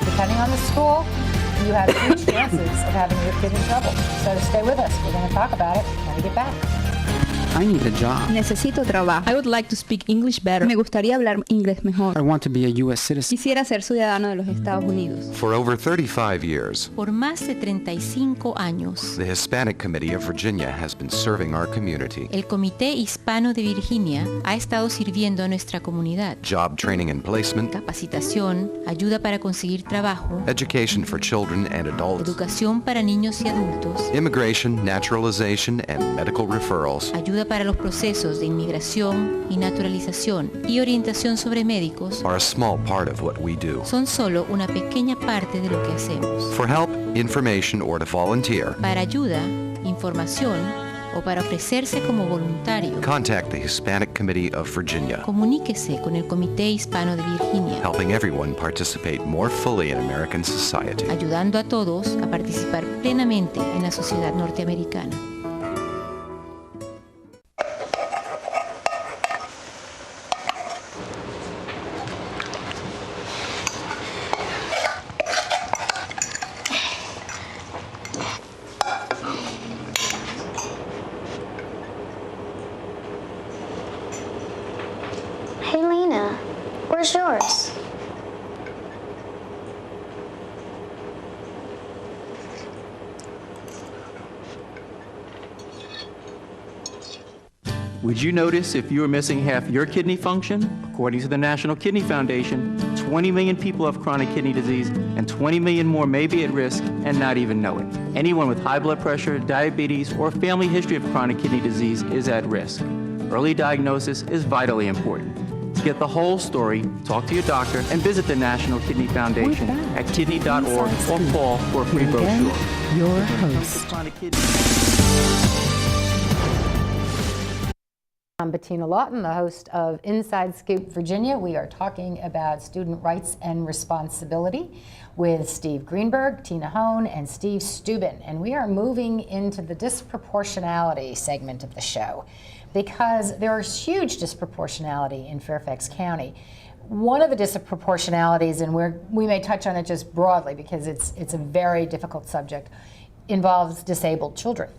Depending on the school, you have huge chances of having your kid in trouble. So stay with us. We're going to talk about it when we get back. I need a job. Necesito trabajo. I would like to speak English better. Me gustaría hablar inglés mejor. I want to be a U.S. citizen. Quisiera ser ciudadano de los Estados Unidos. For over 35 years, Por más de 35 años, the Hispanic Committee of Virginia has been serving our community. el Comité Hispano de Virginia ha estado sirviendo a nuestra comunidad. Job training and placement, Capacitación, ayuda para conseguir trabajo, education for children and adults, educación para niños y adultos, immigration, naturalization, and medical referrals. ayuda para los procesos de inmigración y naturalización y orientación sobre médicos Are a small part of what we do. son solo una pequeña parte de lo que hacemos. For help, information, or to volunteer, Para ayuda, información o para ofrecerse como voluntario, contact the Hispanic Committee of Virginia, comuníquese con el Comité Hispano de Virginia, helping everyone participate more fully in American society. ayudando a todos a participar plenamente en la sociedad norteamericana. Hey, Lena, where's yours? Would you notice if you were missing half your kidney function? According to the National Kidney Foundation, 20 million people have chronic kidney disease, and 20 million more may be at risk and not even know it. Anyone with high blood pressure, diabetes, or family history of chronic kidney disease is at risk. Early diagnosis is vitally important. To get the whole story, talk to your doctor and visit the National Kidney Foundation at kidney.org or call for a free brochure. Your host. I'm Bettina Lawton, the host of Inside Scoop Virginia. We are talking about student rights and responsibility with Steve Greenberg, Tina Hone, and Steve Steuben. And we are moving into the disproportionality segment of the show because there is huge disproportionality in Fairfax County. One of the disproportionalities, and we may touch on it just broadly because it's a very difficult subject, involves disabled children.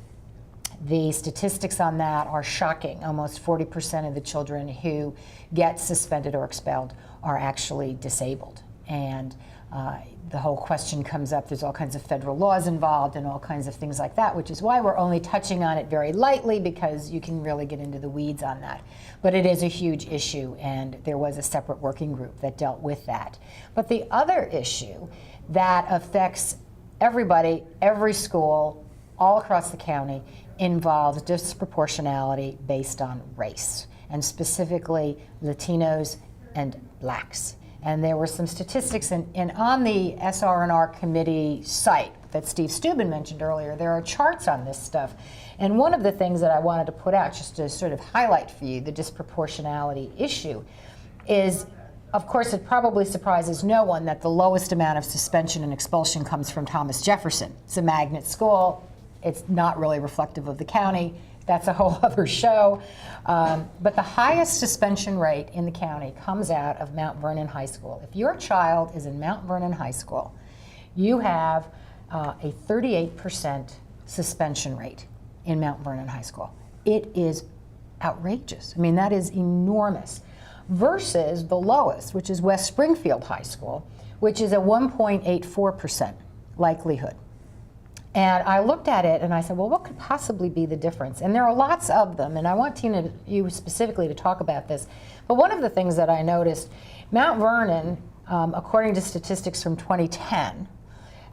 The statistics on that are shocking. Almost 40% of the children who get suspended or expelled are actually disabled. And the whole question comes up, there's all kinds of federal laws involved and all kinds of things like that, which is why we're only touching on it very lightly, because you can really get into the weeds on that. But it is a huge issue, and there was a separate working group that dealt with that. But the other issue that affects everybody, every school, all across the county, involves disproportionality based on race, and specifically Latinos and blacks. And there were some statistics, and on the SR&R committee site that Steve Steuben mentioned earlier, there are charts on this stuff. And one of the things that I wanted to put out, just to sort of highlight for you the disproportionality issue, is, of course, it probably surprises no one that the lowest amount of suspension and expulsion comes from Thomas Jefferson. It's a magnet school. It's not really reflective of the county. That's a whole other show. But the highest suspension rate in the county comes out of Mount Vernon High School. If your child is in Mount Vernon High School, you have a 38% suspension rate in Mount Vernon High School. It is outrageous. I mean, that is enormous. Versus the lowest, which is West Springfield High School, which is a 1.84% likelihood. And I looked at it and I said, well, what could possibly be the difference? And there are lots of them, and I want Tina, you specifically to talk about this. But one of the things that I noticed, Mount Vernon, according to statistics from 2010,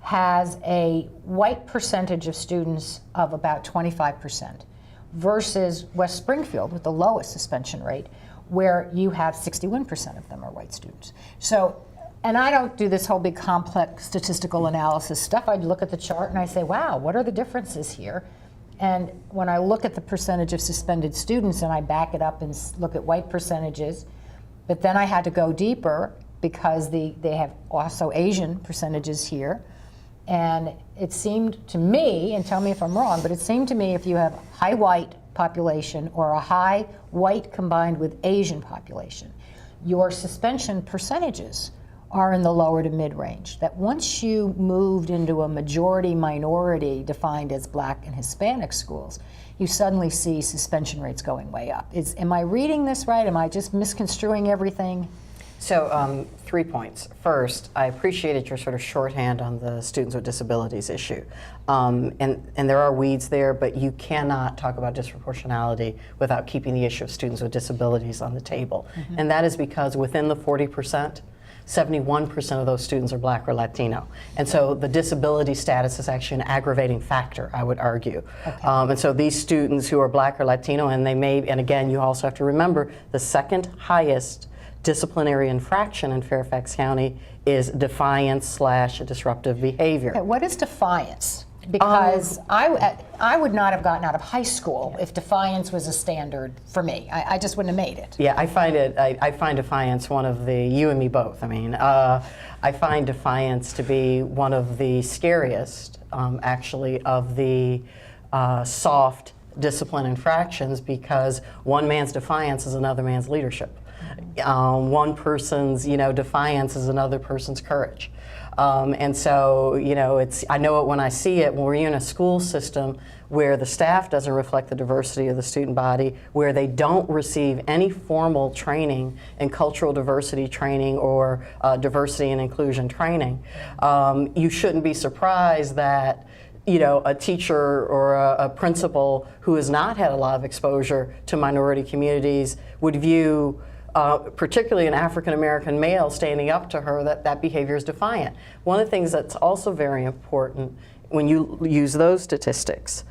has a white percentage of students of about 25% versus West Springfield with the lowest suspension rate, where you have 61% of them are white students. So, and I don't do this whole big complex statistical analysis stuff. I look at the chart and I say, wow, what are the differences here? And when I look at the percentage of suspended students and I back it up and look at white percentages, but then I had to go deeper because they have also Asian percentages here. And it seemed to me, and tell me if I'm wrong, but it seemed to me if you have high white population or a high white combined with Asian population, your suspension percentages are in the lower to mid-range. That once you moved into a majority-minority defined as Black and Hispanic schools, you suddenly see suspension rates going way up. Am I reading this right? Am I just misconstruing everything? So 3 points. First, I appreciated your sort of shorthand on the students with disabilities issue. And there are weeds there, but you cannot talk about disproportionality without keeping the issue of students with disabilities on the table. Mm-hmm. And that is because within the 40%, 71% of those students are Black or Latino. And so the disability status is actually an aggravating factor, I would argue. Okay. And so these students who are Black or Latino, and they may, and again, you also have to remember, the second highest disciplinary infraction in Fairfax County is defiance/disruptive behavior. Okay, what is defiance? Because I would not have gotten out of high school if defiance was a standard for me. I just wouldn't have made it. Yeah, I find defiance one of the, you and me both. I mean, I find defiance to be one of the scariest, actually, of the soft discipline infractions, because one man's defiance is another man's leadership. One person's, defiance is another person's courage. And so, I know it when I see it, when we're in a school system where the staff doesn't reflect the diversity of the student body, where they don't receive any formal training in cultural diversity training or diversity and inclusion training. You shouldn't be surprised that a teacher or a principal who has not had a lot of exposure to minority communities would view particularly an African-American male standing up to her, that behavior is defiant. One of the things that's also very important when you use those statistics,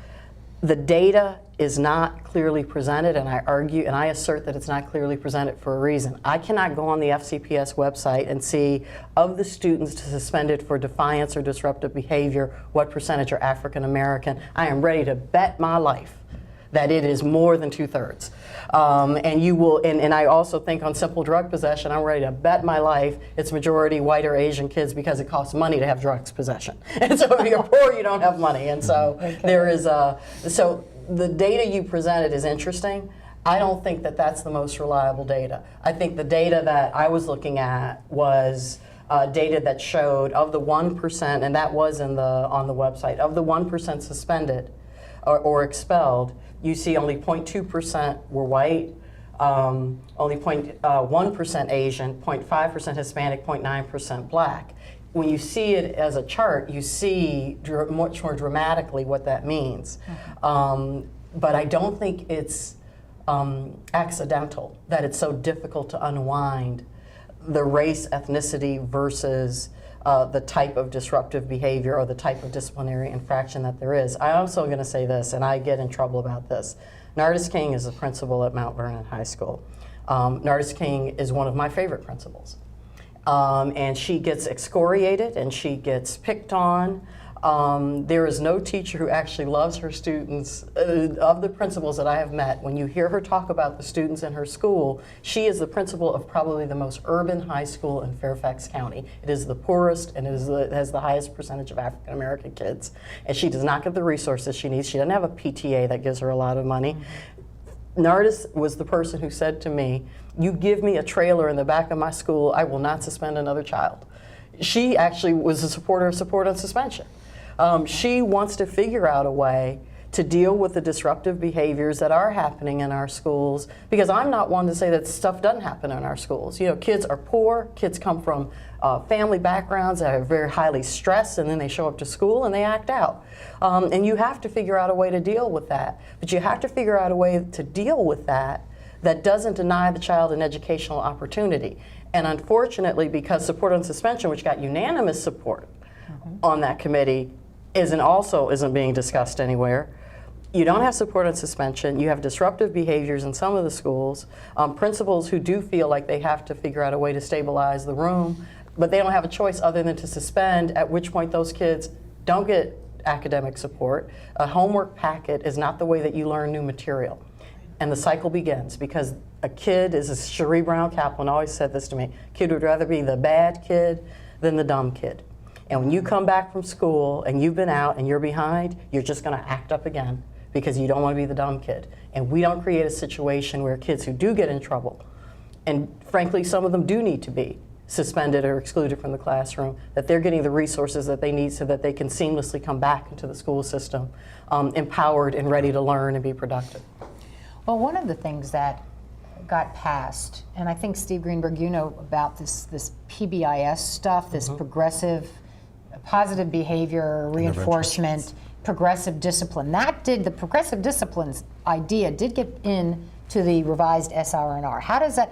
the data is not clearly presented, and I argue and I assert that it's not clearly presented for a reason. I cannot go on the FCPS website and see, of the students suspended for defiance or disruptive behavior, what percentage are African American. I am ready to bet my life that it is more than 2/3. And you will, and I also think on simple drug possession, I'm ready to bet my life it's majority white or Asian kids because it costs money to have drugs possession. And so if you're poor, you don't have money. And so there is so the data you presented is interesting. I don't think that that's the most reliable data. I think the data that I was looking at was data that showed of the 1%, and that was on the website, of the 1% suspended or expelled, you see only 0.2% were white, only 0.1% Asian, 0.5% Hispanic, 0.9% black. When you see it as a chart, you see much more dramatically what that means. But I don't think it's accidental that it's so difficult to unwind the race, ethnicity versus the type of disruptive behavior or the type of disciplinary infraction that there is. I'm also going to say this, and I get in trouble about this. Nardis King is the principal at Mount Vernon High School. Nardis King is one of my favorite principals. And she gets excoriated and she gets picked on. There is no teacher who actually loves her students. Of the principals that I have met, when you hear her talk about the students in her school, she is the principal of probably the most urban high school in Fairfax County. It is the poorest and it has the highest percentage of African American kids. And she does not get the resources she needs. She doesn't have a PTA that gives her a lot of money. Nardis was the person who said to me, "You give me a trailer in the back of my school, I will not suspend another child." She actually was a supporter of support on suspension. She wants to figure out a way to deal with the disruptive behaviors that are happening in our schools, because I'm not one to say that stuff doesn't happen in our schools. You know, kids are poor, kids come from family backgrounds that are very highly stressed, and then they show up to school and they act out. And you have to figure out a way to deal with that. But you have to figure out a way to deal with that that doesn't deny the child an educational opportunity. And unfortunately, because support on suspension, which got unanimous support on that committee, isn't being discussed anywhere. You don't have support on suspension. You have disruptive behaviors in some of the schools. Principals who do feel like they have to figure out a way to stabilize the room, but they don't have a choice other than to suspend, at which point those kids don't get academic support. A homework packet is not the way that you learn new material. And the cycle begins, because a kid, as Cherie Brown Kaplan always said this to me, a kid would rather be the bad kid than the dumb kid. And when you come back from school and you've been out and you're behind, you're just going to act up again because you don't want to be the dumb kid. And we don't create a situation where kids who do get in trouble, and frankly some of them do need to be suspended or excluded from the classroom, that they're getting the resources that they need so that they can seamlessly come back into the school system empowered and ready to learn and be productive. Well, one of the things that got passed, and I think Steve Greenberg, you know about this PBIS stuff, this progressive positive behavior reinforcement, progressive discipline. The progressive disciplines idea did get into the revised SRNR. How does that,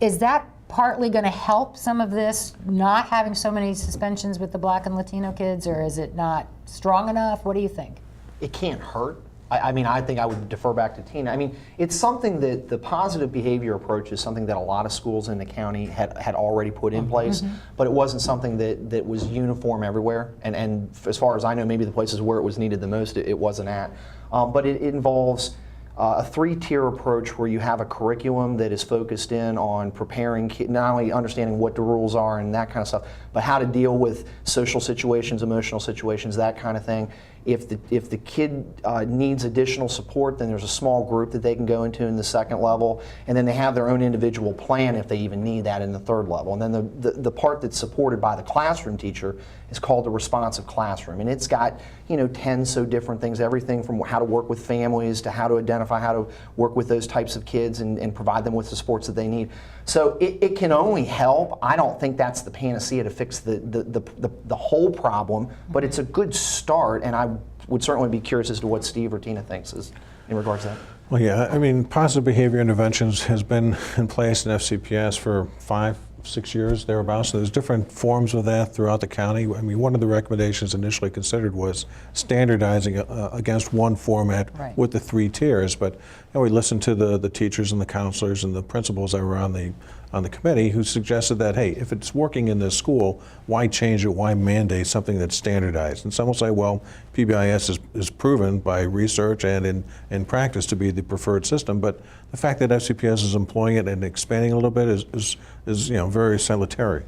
is that partly going to help some of this, not having so many suspensions with the Black and Latino kids, or is it not strong enough? What do you think? It can't hurt. I mean, I think I would defer back to Tina. I mean, it's something that the positive behavior approach is something that a lot of schools in the county had already put in place, but it wasn't something that was uniform everywhere. And as far as I know, maybe the places where it was needed the most, it wasn't at. But it involves a three-tier approach where you have a curriculum that is focused in on preparing kids, not only understanding what the rules are and that kind of stuff, but how to deal with social situations, emotional situations, that kind of thing. If the kid needs additional support, then there's a small group that they can go into in the second level, and then they have their own individual plan if they even need that in the third level. And then the part that's supported by the classroom teacher is called the responsive classroom, and it's got 10 so different things, everything from how to work with families to how to identify how to work with those types of kids and provide them with the supports that they need. So it can only help. I don't think that's the panacea to fix the whole problem, but it's a good start, and I would certainly be curious as to what Steve or Tina thinks is in regards to that. Well, yeah, I mean, positive behavior interventions has been in place in FCPS for 5 6 years, thereabouts. So there's different forms of that throughout the county. I mean, one of the recommendations initially considered was standardizing against one format with the 3 tiers. But we listened to the teachers and the counselors and the principals that were on the committee who suggested that, hey, if it's working in this school, why change it? Why mandate something that's standardized? And some will say, well, PBIS is proven by research and in practice to be the preferred system. But the fact that FCPS is employing it and expanding a little bit is very salutary.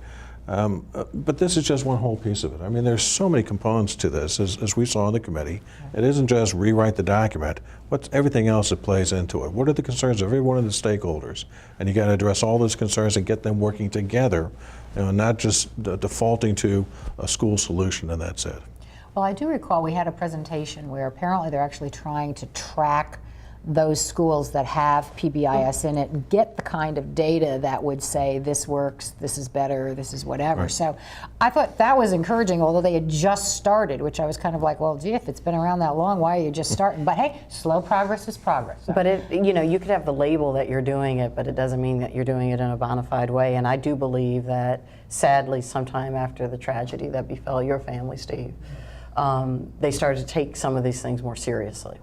But this is just one whole piece of it. I mean, there's so many components to this, as we saw in the committee. It isn't just rewrite the document. What's everything else that plays into it? What are the concerns of every one of the stakeholders? And you got to address all those concerns and get them working together, not just defaulting to a school solution and that's it. Well, I do recall we had a presentation where apparently they're actually trying to track those schools that have PBIS in it and get the kind of data that would say this works, this is better, this is whatever. So I thought that was encouraging, although they had just started, which I was kind of like, well, gee, if it's been around that long, why are you just starting? But hey, slow progress is progress. So. But you could have the label that you're doing it, but it doesn't mean that you're doing it in a bona fide way. And I do believe that, sadly, sometime after the tragedy that befell your family, Steve, they started to take some of these things more seriously.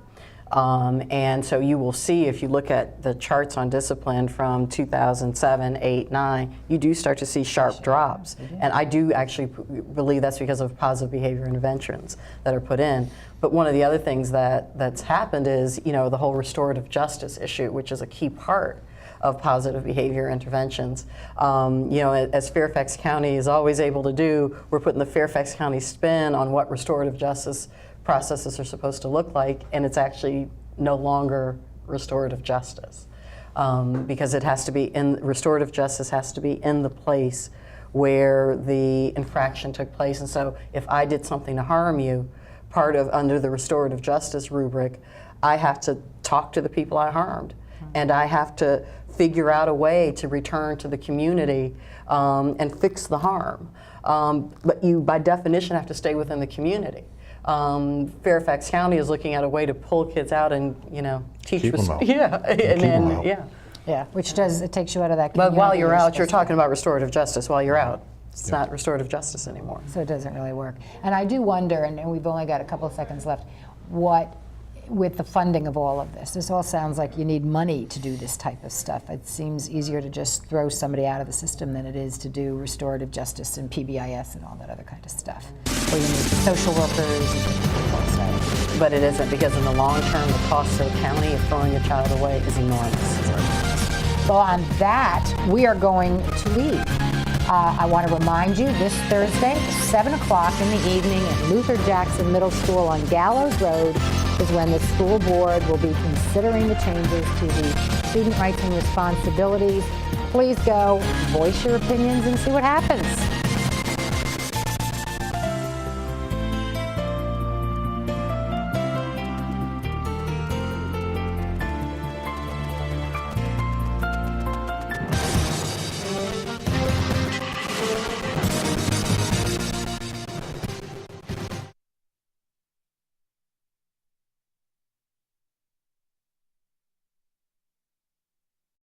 And so you will see, if you look at the charts on discipline from 2007, 8, 9, you do start to see sharp drops. And I do actually believe that's because of positive behavior interventions that are put in. But one of the other things that's happened is, the whole restorative justice issue, which is a key part of positive behavior interventions. As Fairfax County is always able to do, we're putting the Fairfax County spin on what restorative justice processes are supposed to look like, and it's actually no longer restorative justice because it has to be restorative justice has to be in the place where the infraction took place. And so if I did something to harm you, under the restorative justice rubric, I have to talk to the people I harmed, and I have to figure out a way to return to the community and fix the harm. But you, by definition, have to stay within the community. Fairfax County is looking at a way to pull kids out and teach. Keep them out. Yeah, which it takes you out of that community. But while you're out, you're talking about restorative justice. While you're out, it's not restorative justice anymore. So it doesn't really work. And I do wonder, and we've only got a couple of seconds left, with the funding of all of this all sounds like you need money to do this type of stuff. It seems easier to just throw somebody out of the system than it is to do restorative justice and PBIS and all that other kind of stuff. Where you need social workers and But it isn't, because in the long term, the cost to the county of throwing a child away is enormous. Well, on that, we are going to leave. I want to remind you, this Thursday, 7 o'clock in the evening at Luther Jackson Middle School on Gallows Road is when the school board will be considering the changes to the student rights and responsibilities. Please go, voice your opinions, and see what happens.